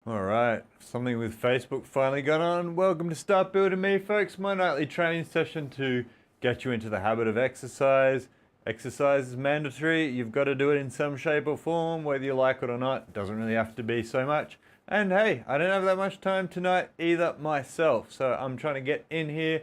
All right, something with Facebook finally got on. Welcome to Start Building Me, folks. My nightly training session to get you into the habit of exercise. Exercise is mandatory. You've got to do it in some shape or form, whether you like it or not. It doesn't really have to be so much. And hey, I don't have that much time tonight either myself, so I'm trying to get in here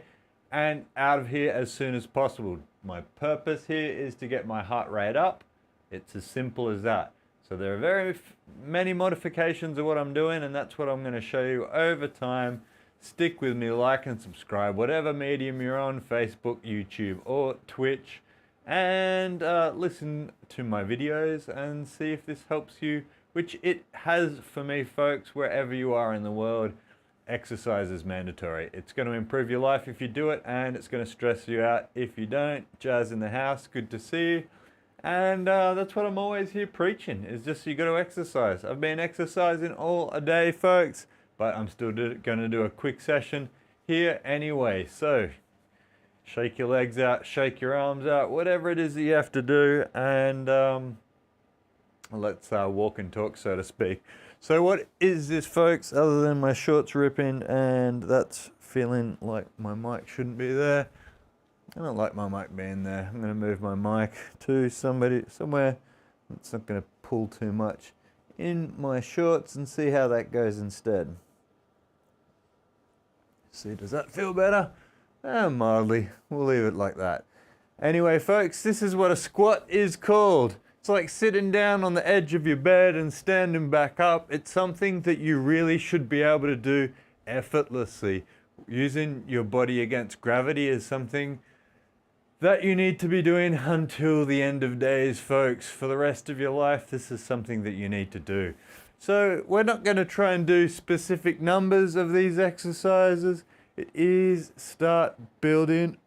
and out of here as soon as possible. My purpose here is to get my heart rate up. It's as simple as that. So there are very many modifications of what I'm doing, and that's what I'm going to show you over time. Stick with me, like and subscribe, whatever medium you're on, Facebook, YouTube, or Twitch, and listen to my videos and see if this helps you, which it has for me, folks, wherever you are in the world. Exercise is mandatory. It's going to improve your life if you do it, and it's going to stress you out if you don't. Jazz in the house, good to see you. And that's what I'm always here preaching, is just you got to exercise. I've been exercising all a day, folks, but I'm still going to do a quick session here anyway. So shake your legs out, shake your arms out, whatever it is that you have to do, and let's walk and talk, so to speak. So what is this, folks, other than my shorts ripping and that's feeling like my mic shouldn't be there? I don't like my mic being there. I'm going to move my mic to somewhere that's not going to pull too much in my shorts and see how that goes instead. See, does that feel better? Mildly. We'll leave it like that. Anyway, folks, this is what a squat is called. It's like sitting down on the edge of your bed and standing back up. It's something that you really should be able to do effortlessly. Using your body against gravity is something that you need to be doing until the end of days, folks. For the rest of your life, this is something that you need to do. So we're not going to try and do specific numbers of these exercises. It is Start Building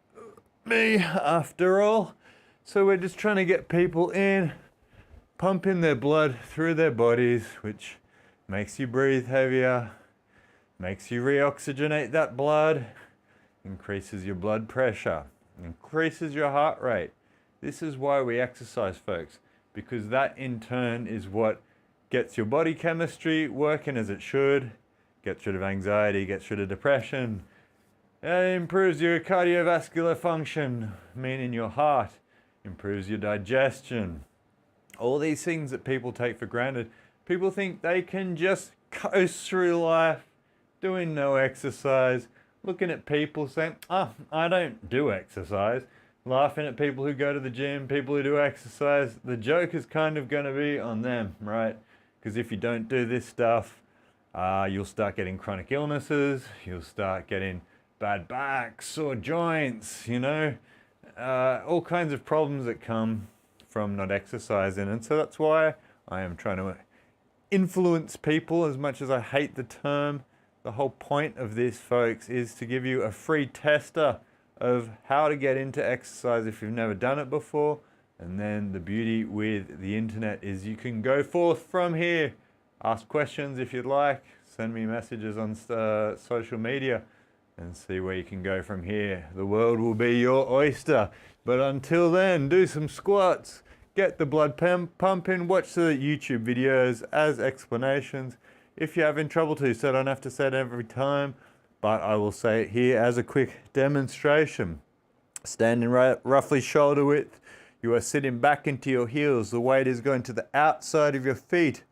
Me after all. So we're just trying to get people in, pumping their blood through their bodies, which makes you breathe heavier, makes you reoxygenate that blood, increases your blood pressure, increases your heart rate. This is why we exercise, folks, because that in turn is what gets your body chemistry working as it should, gets rid of anxiety, gets rid of depression, and improves your cardiovascular function, meaning your heart, improves your digestion. All these things that people take for granted. People think they can just coast through life doing no exercise, looking at people saying, I don't do exercise, laughing at people who go to the gym, people who do exercise. The joke is kind of going to be on them, right? Because if you don't do this stuff, you'll start getting chronic illnesses, you'll start getting bad backs, sore joints, all kinds of problems that come from not exercising. And so that's why I am trying to influence people, as much as I hate the term. The whole point of this, folks, is to give you a free tester of how to get into exercise if you've never done it before. And then the beauty with the internet is you can go forth from here, ask questions if you'd like, send me messages on social media, and see where you can go from here. The world will be your oyster. But until then, do some squats, get the blood pumping, watch the YouTube videos as explanations. If you're having trouble to, so I don't have to say it every time, but I will say it here as a quick demonstration. Standing roughly shoulder width, you are sitting back into your heels. The weight is going to the outside of your feet.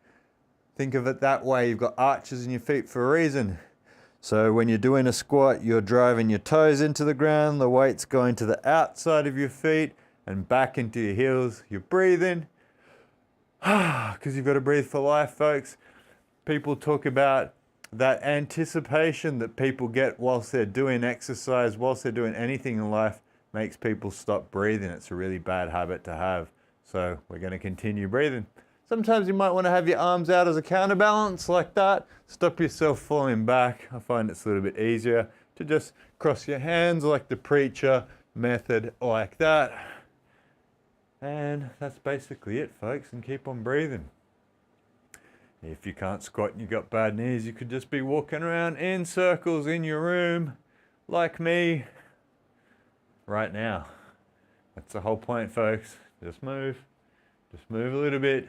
Think of it that way. You've got arches in your feet for a reason. So when you're doing a squat, you're driving your toes into the ground. The weight's going to the outside of your feet and back into your heels. You're breathing, because you've got to breathe for life, folks. People talk about that anticipation that people get whilst they're doing exercise, whilst they're doing anything in life, makes people stop breathing. It's a really bad habit to have. So we're going to continue breathing. Sometimes you might want to have your arms out as a counterbalance like that. Stop yourself falling back. I find it's a little bit easier to just cross your hands like the preacher method, like that. And that's basically it, folks, and keep on breathing. If you can't squat and you've got bad knees, you could just be walking around in circles in your room, like me, right now. That's the whole point, folks. Just move a little bit.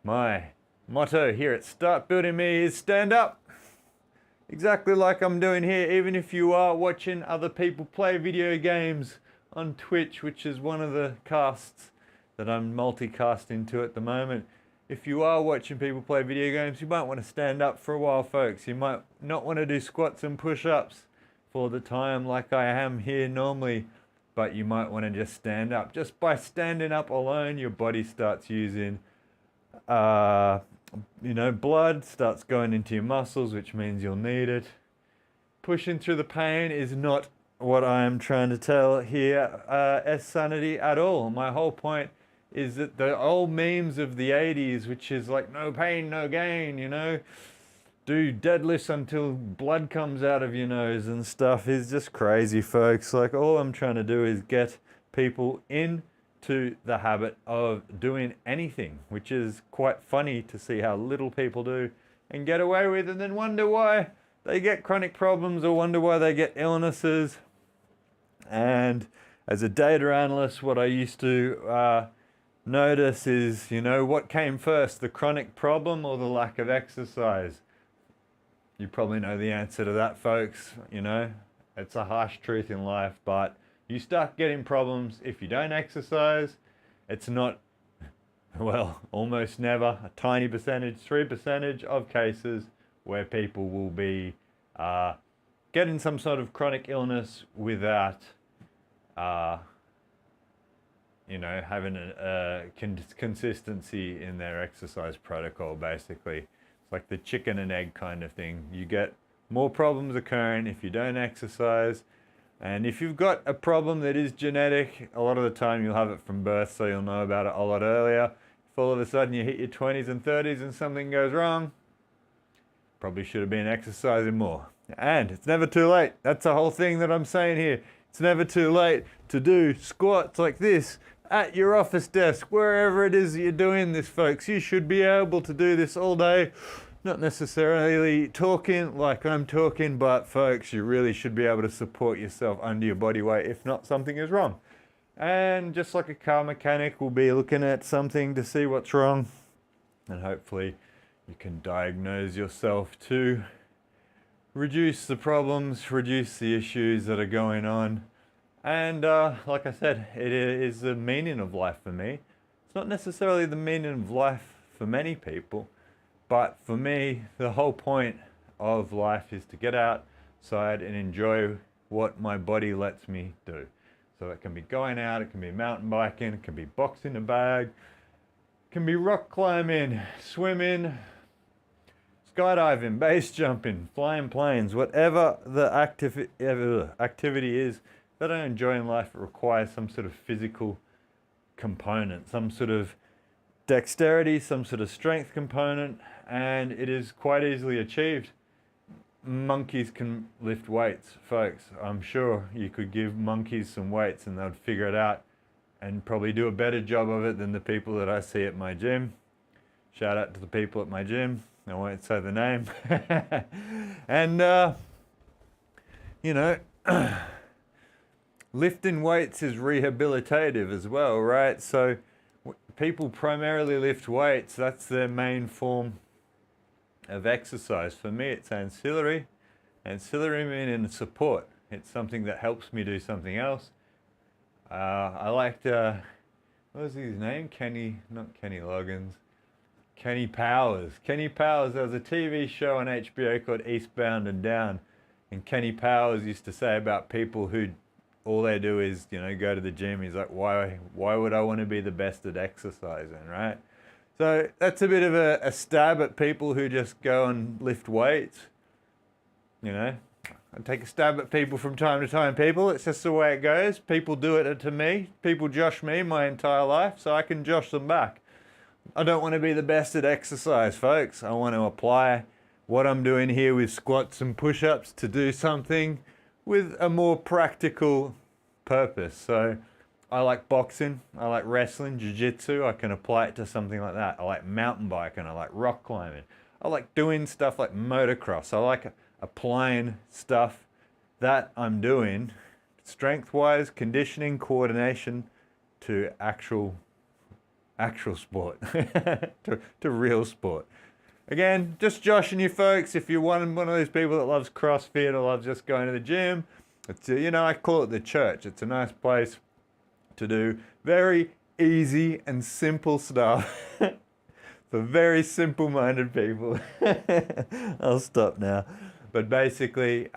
My Motto here at Start Building Me is stand up. Exactly like I'm doing here, even if you are watching other people play video games on Twitch, which is one of the casts that I'm multicasting to at the moment. If you are watching people play video games, you might want to stand up for a while, folks. You might not want to do squats and push-ups for the time like I am here normally, but you might want to just stand up. Just by standing up alone, your body starts using blood starts going into your muscles, which means you'll need it. Pushing through the pain is not what I'm trying to tell here as sanity at all. My whole point is that the old memes of the 80s, which is like no pain, no gain, do deadlifts until blood comes out of your nose and stuff, is just crazy, folks. Like, all I'm trying to do is get people into the habit of doing anything, which is quite funny to see how little people do and get away with, and then wonder why they get chronic problems or wonder why they get illnesses. And as a data analyst, what I used to notice is, what came first, the chronic problem or the lack of exercise? You probably know the answer to that, folks. It's a harsh truth in life, but you start getting problems if you don't exercise. It's not, well, almost never, a tiny percentage, 3% of cases where people will be getting some sort of chronic illness without having a consistency in their exercise protocol, basically. It's like the chicken and egg kind of thing. You get more problems occurring if you don't exercise. And if you've got a problem that is genetic, a lot of the time you'll have it from birth, so you'll know about it a lot earlier. If all of a sudden you hit your 20s and 30s and something goes wrong, probably should have been exercising more. And it's never too late. That's the whole thing that I'm saying here. It's never too late to do squats like this at your office desk, wherever it is that you're doing this, folks. You should be able to do this all day. Not necessarily talking like I'm talking, but folks, you really should be able to support yourself under your body weight. If not, something is wrong. And just like a car mechanic will be looking at something to see what's wrong, and hopefully you can diagnose yourself to reduce the problems, reduce the issues that are going on. And like I said, it is the meaning of life for me. It's not necessarily the meaning of life for many people, but for me, the whole point of life is to get outside and enjoy what my body lets me do. So it can be going out, it can be mountain biking, it can be boxing a bag, it can be rock climbing, swimming, skydiving, base jumping, flying planes, whatever the activity is that I enjoy in life. It requires some sort of physical component, some sort of dexterity, some sort of strength component, and it is quite easily achieved. Monkeys can lift weights, folks. I'm sure you could give monkeys some weights and they'd figure it out and probably do a better job of it than the people that I see at my gym. Shout out to the people at my gym. I won't say the name. And, lifting weights is rehabilitative as well, right? So people primarily lift weights. That's their main form of exercise. For me, it's ancillary. Ancillary meaning support. It's something that helps me do something else. I liked, what was his name? Not Kenny Loggins. Kenny Powers. Kenny Powers, there was a TV show on HBO called Eastbound and Down. And Kenny Powers used to say about people who all they do is, go to the gym. He's like, why would I want to be the best at exercising, right? So that's a bit of a stab at people who just go and lift weights. I take a stab at people from time to time, people. It's just the way it goes. People do it to me. People josh me my entire life, so I can josh them back. I don't want to be the best at exercise, folks. I want to apply what I'm doing here with squats and push-ups to do something with a more practical purpose. So I like boxing, I like wrestling, jiu-jitsu. I can apply it to something like that. I like mountain biking, I like rock climbing. I like doing stuff like motocross. I like applying stuff that I'm doing, strength-wise, conditioning, coordination, to actual actual sport, to real sport. Again, just joshing you folks, if you're one of those people that loves CrossFit or loves just going to the gym, it's I call it the church. It's a nice place to do very easy and simple stuff for very simple-minded people. I'll stop now. But basically,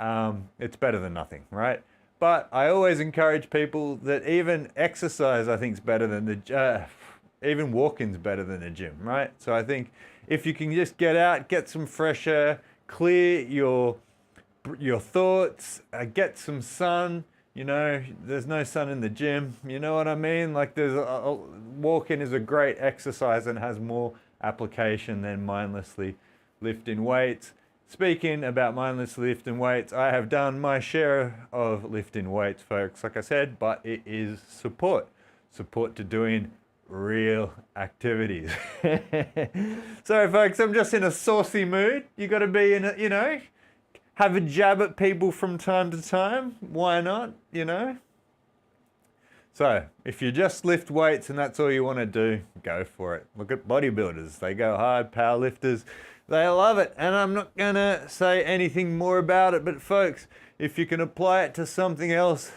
it's better than nothing, right? But I always encourage people that even exercise, I think, is better than even walking's better than the gym, right? So I think if you can just get out, get some fresh air, clear your thoughts, get some sun. There's no sun in the gym. You know what I mean? Like walking is a great exercise and has more application than mindlessly lifting weights. Speaking about mindlessly lifting weights, I have done my share of lifting weights, folks, like I said, but it is support to doing real activities. So, folks, I'm just in a saucy mood. You got to be in a, have a jab at people from time to time. Why not, So, if you just lift weights and that's all you want to do, go for it. Look at bodybuilders. They go hard, powerlifters. They love it. And I'm not going to say anything more about it, but folks, if you can apply it to something else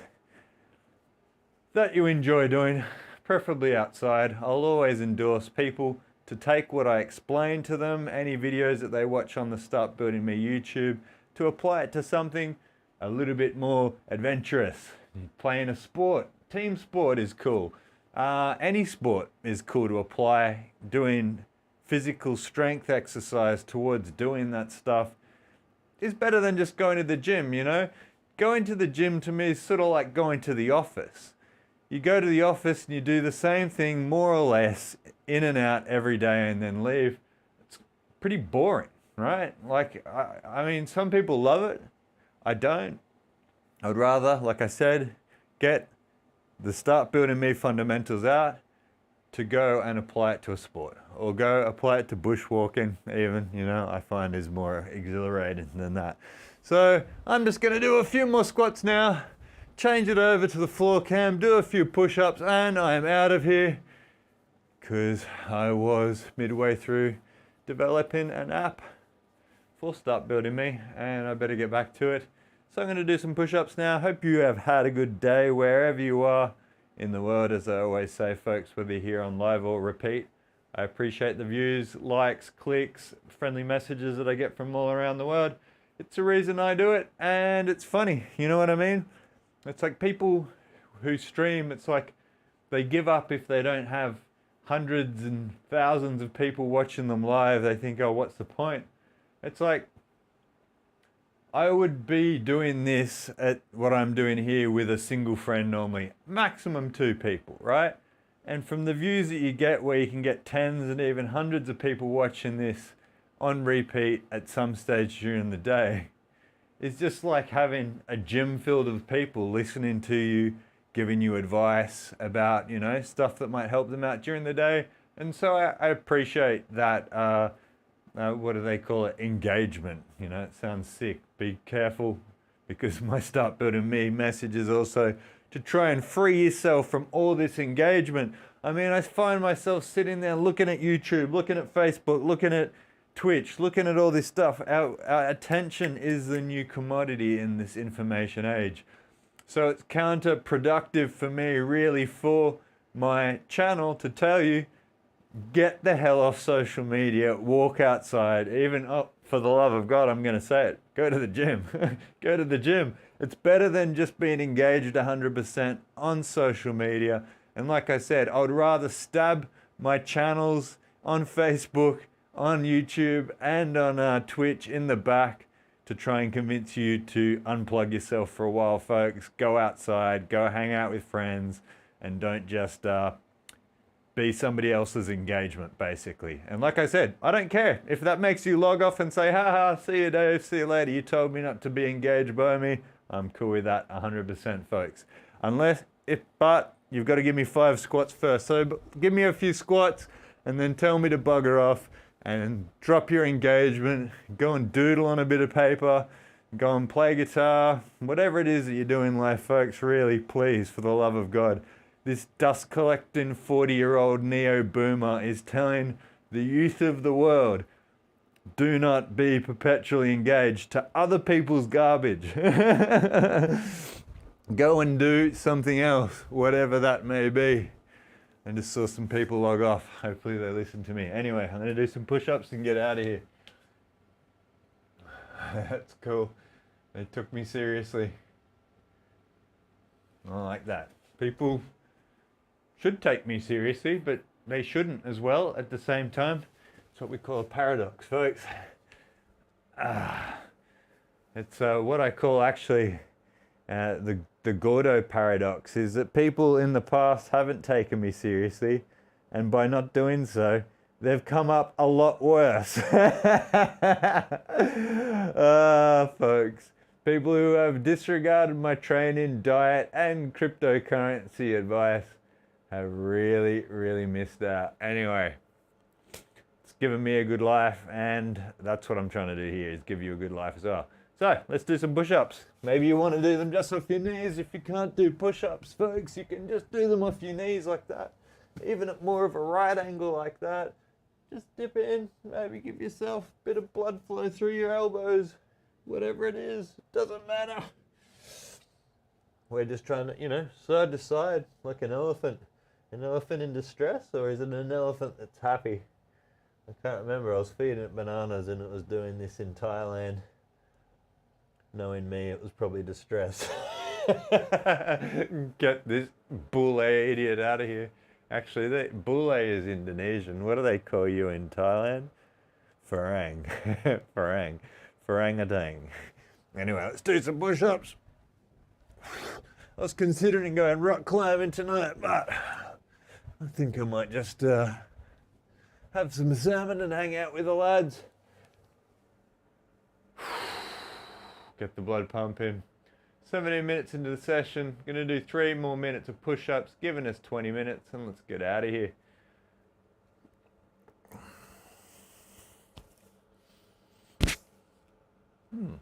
that you enjoy doing, preferably outside, I'll always endorse people to take what I explain to them, any videos that they watch on the Start Building Me YouTube, to apply it to something a little bit more adventurous. Playing a sport, team sport is cool. Any sport is cool to apply. Doing physical strength exercise towards doing that stuff is better than just going to the gym, Going to the gym to me is sort of like going to the office. You go to the office and you do the same thing more or less in and out every day and then leave. It's pretty boring, right? Like, I mean, some people love it. I don't. I'd rather, like I said, get the Start Building Me fundamentals out to go and apply it to a sport, or go apply it to bushwalking even, I find is more exhilarating than that. So I'm just going to do a few more squats now, change it over to the floor cam, do a few push-ups, and I am out of here because I was midway through developing an app for Start Building Me and I better get back to it. So I'm going to do some push-ups now. Hope you have had a good day wherever you are in the world, as I always say, folks, whether you're here on live or repeat. I appreciate the views, likes, clicks, friendly messages that I get from all around the world. It's the reason I do it, and it's funny, you know what I mean? It's like people who stream, it's like they give up if they don't have hundreds and thousands of people watching them live. They think, oh, what's the point? It's like, I would be doing this at what I'm doing here with a single friend normally, maximum 2 people, right? And from the views that you get where you can get tens and even hundreds of people watching this on repeat at some stage during the day, it's just like having a gym filled with people listening to you, giving you advice about, stuff that might help them out during the day. And so I appreciate that, what do they call it? Engagement. It sounds sick. Be careful, because my Start Building Me message is also to try and free yourself from all this engagement. I mean, I find myself sitting there looking at YouTube, looking at Facebook, looking at Twitch, looking at all this stuff. Our attention is the new commodity in this information age. So it's counterproductive for me, really, for my channel to tell you, get the hell off social media, walk outside, even, for the love of God, I'm going to say it, go to the gym. Go to the gym. It's better than just being engaged 100% on social media. And like I said, I would rather stab my channels on Facebook, on YouTube, and on Twitch in the back to try and convince you to unplug yourself for a while, folks. Go outside, go hang out with friends, and don't just be somebody else's engagement, basically. And like I said, I don't care if that makes you log off and say, haha, see you, Dave, see you later, you told me not to be engaged by me. I'm cool with that 100%, folks. But you've got to give me 5 squats first. So give me a few squats and then tell me to bugger off and drop your engagement, go and doodle on a bit of paper, go and play guitar, whatever it is that you do in life, folks, really, please, for the love of God, this dust collecting 40-year-old neo-boomer is telling the youth of the world, do not be perpetually engaged to other people's garbage. Go and do something else, whatever that may be. I just saw some people log off. Hopefully they listen to me. Anyway, I'm going to do some push-ups and get out of here. That's cool. They took me seriously. I like that. People should take me seriously, but they shouldn't as well at the same time. It's what we call a paradox, folks. It's what I call actually the Gordo paradox, is that people in the past haven't taken me seriously, and by not doing so, they've come up a lot worse. Folks, people who have disregarded my training, diet, and cryptocurrency advice have really, really missed out. Anyway, it's given me a good life, and that's what I'm trying to do here, is give you a good life as well. So let's do some push-ups. Maybe you want to do them just off your knees. If you can't do push-ups, folks, you can just do them off your knees like that. Even at more of a right angle like that. Just dip it in. Maybe give yourself a bit of blood flow through your elbows. Whatever it is, it doesn't matter. We're just trying to, side to side like an elephant. An elephant in distress, or is it an elephant that's happy? I can't remember. I was feeding it bananas and it was doing this in Thailand. Knowing me, it was probably distress. Get this bule idiot out of here. Actually, bule is Indonesian. What do they call you in Thailand? Farang. Farang. Farangatang. Anyway, let's do some push-ups. I was considering going rock climbing tonight, but I think I might just have some salmon and hang out with the lads. Get the blood pumping. 17 minutes into the session. Gonna do 3 more minutes of push-ups, giving us 20 minutes, and let's get out of here. I'm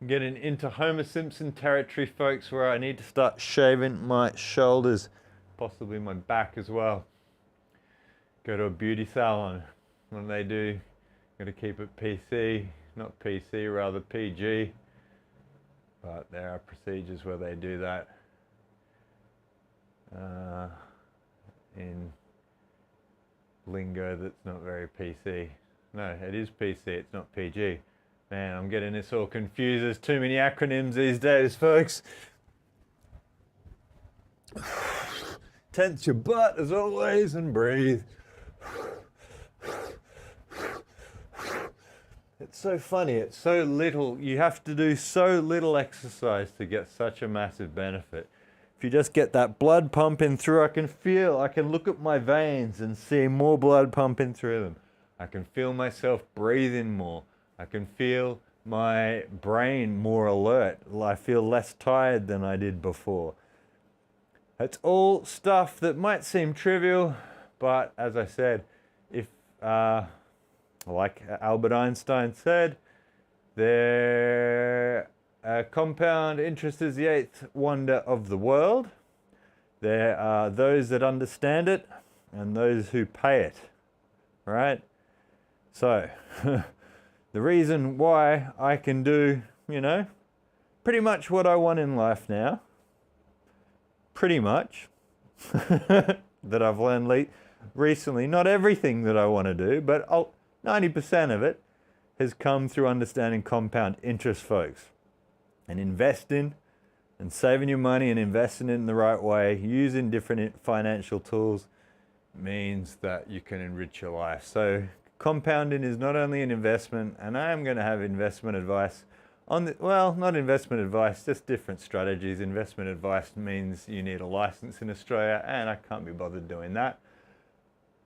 getting into Homer Simpson territory, folks, where I need to start shaving my shoulders, possibly my back as well. Go to a beauty salon. When they do, gotta keep it PC. Not PC, rather PG, but there are procedures where they do that in lingo that's not very PC. No, it is PC, it's not PG. Man, I'm getting this all confused. There's too many acronyms these days, folks. Tense your butt as always and breathe. It's so funny, it's so little, you have to do so little exercise to get such a massive benefit. If you just get that blood pumping through, I can look at my veins and see more blood pumping through them. I can feel myself breathing more. I can feel my brain more alert. I feel less tired than I did before. It's all stuff that might seem trivial, but as I said, if like Albert Einstein said, compound interest is the 8th wonder of the world. There are those that understand it and those who pay it, right? So, the reason why I can do, pretty much what I want in life now, pretty much, that I've learned recently, not everything that I want to do, but 90% of it has come through understanding compound interest, folks. And investing and saving your money and investing it in the right way, using different financial tools, means that you can enrich your life. So compounding is not only an investment, and I am going to have investment advice not investment advice, just different strategies. Investment advice means you need a license in Australia, and I can't be bothered doing that.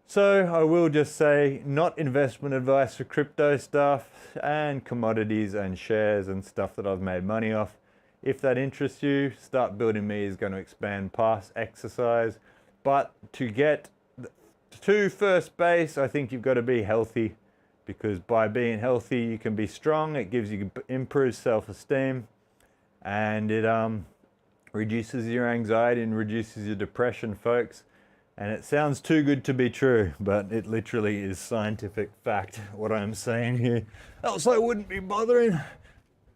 So I will just say, not investment advice for crypto stuff and commodities and shares and stuff that I've made money off. If that interests you, startbuilding.me is going to expand past exercise. But to get to first base, I think you've got to be healthy, because by being healthy, you can be strong. It gives you improved self-esteem, and it reduces your anxiety and reduces your depression, folks. And it sounds too good to be true, but it literally is scientific fact, what I'm saying here. Else I wouldn't be bothering.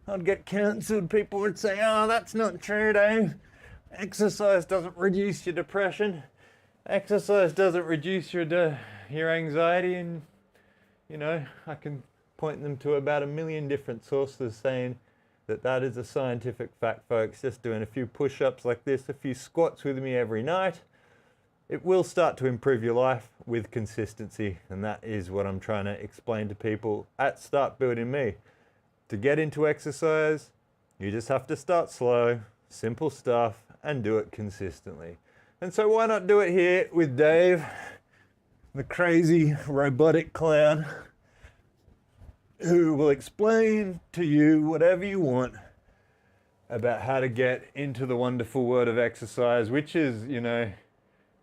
I'd get cancelled. People would say, oh, that's not true, Dave. Exercise doesn't reduce your depression. Exercise doesn't reduce your anxiety. And, you know, I can point them to about 1 million different sources saying that is a scientific fact, folks. Just doing a few push-ups like this, a few squats with me every night, it will start to improve your life with consistency. And that is what I'm trying to explain to people at Start Building Me. To get into exercise, you just have to start slow, simple stuff, and do it consistently. And so why not do it here with Dave, the crazy robotic clown, who will explain to you whatever you want about how to get into the wonderful world of exercise, which is, you know,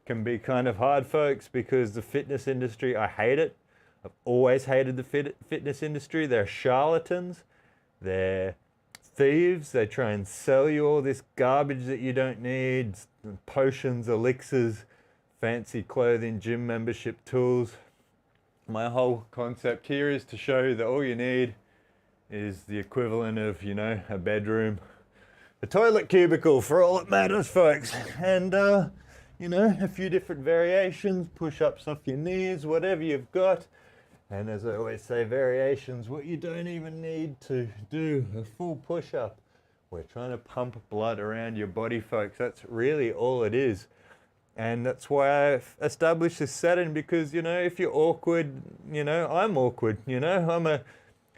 can be kind of hard, folks, because the fitness industry, I hate it. I've always hated the fitness industry. They're charlatans. They're thieves. They try and sell you all this garbage that you don't need. Potions, elixirs, fancy clothing, gym membership tools. My whole concept here is to show you that all you need is the equivalent of, you know, a bedroom, a toilet cubicle for all that matters, folks. And, you know, a few different variations, push-ups off your knees, whatever you've got. And as I always say, variations, what you don't even need to do a full push-up. We're trying to pump blood around your body, folks. That's really all it is. And that's why I've established this setting, because, you know, if you're awkward, you know, I'm awkward, you know,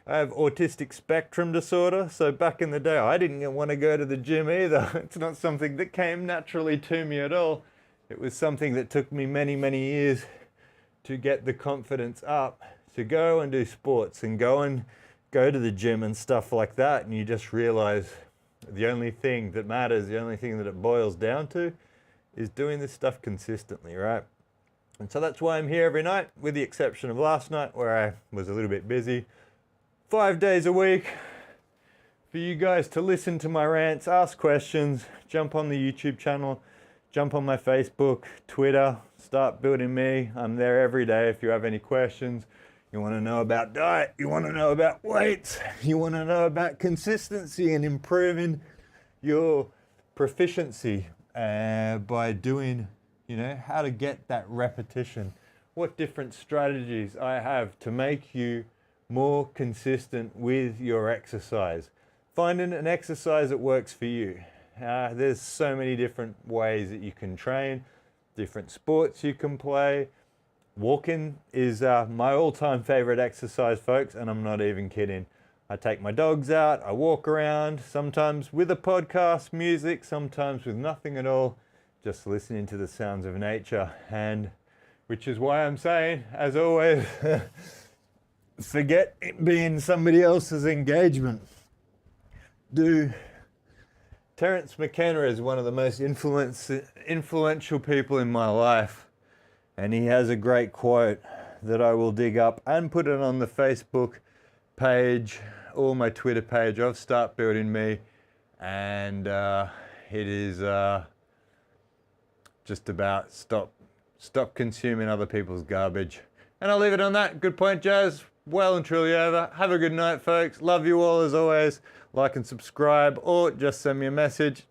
I have autistic spectrum disorder. So back in the day, I didn't want to go to the gym either. It's not something that came naturally to me at all. It was something that took me many, many years to get the confidence up to go and do sports and go to the gym and stuff like that. And you just realize the only thing that matters, the only thing that it boils down to, is doing this stuff consistently, right? And so that's why I'm here every night, with the exception of last night where I was a little bit busy. 5 days a week for you guys to listen to my rants, ask questions, jump on the YouTube channel, jump on my Facebook, Twitter, Start Building Me. I'm there every day if you have any questions. You want to know about diet, you want to know about weights, you want to know about consistency and improving your proficiency by doing, you know, how to get that repetition, what different strategies I have to make you more consistent with your exercise. Finding an exercise that works for you. There's so many different ways that you can train, different sports you can play. Walking is my all-time favorite exercise, folks, and I'm not even kidding. I take my dogs out, I walk around, sometimes with a podcast, music, sometimes with nothing at all, just listening to the sounds of nature. And which is why I'm saying, as always, forget it being somebody else's engagement. Terence McKenna is one of the most influential people in my life. And he has a great quote that I will dig up and put it on the Facebook page or my Twitter page of Start Building Me. And it is just about stop consuming other people's garbage. And I'll leave it on that. Good point, Jazz. Well and truly over. Have a good night, folks. Love you all as always. Like and subscribe, or just send me a message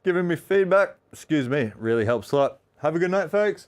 giving me feedback. Excuse me, really helps a lot. Have a good night, folks.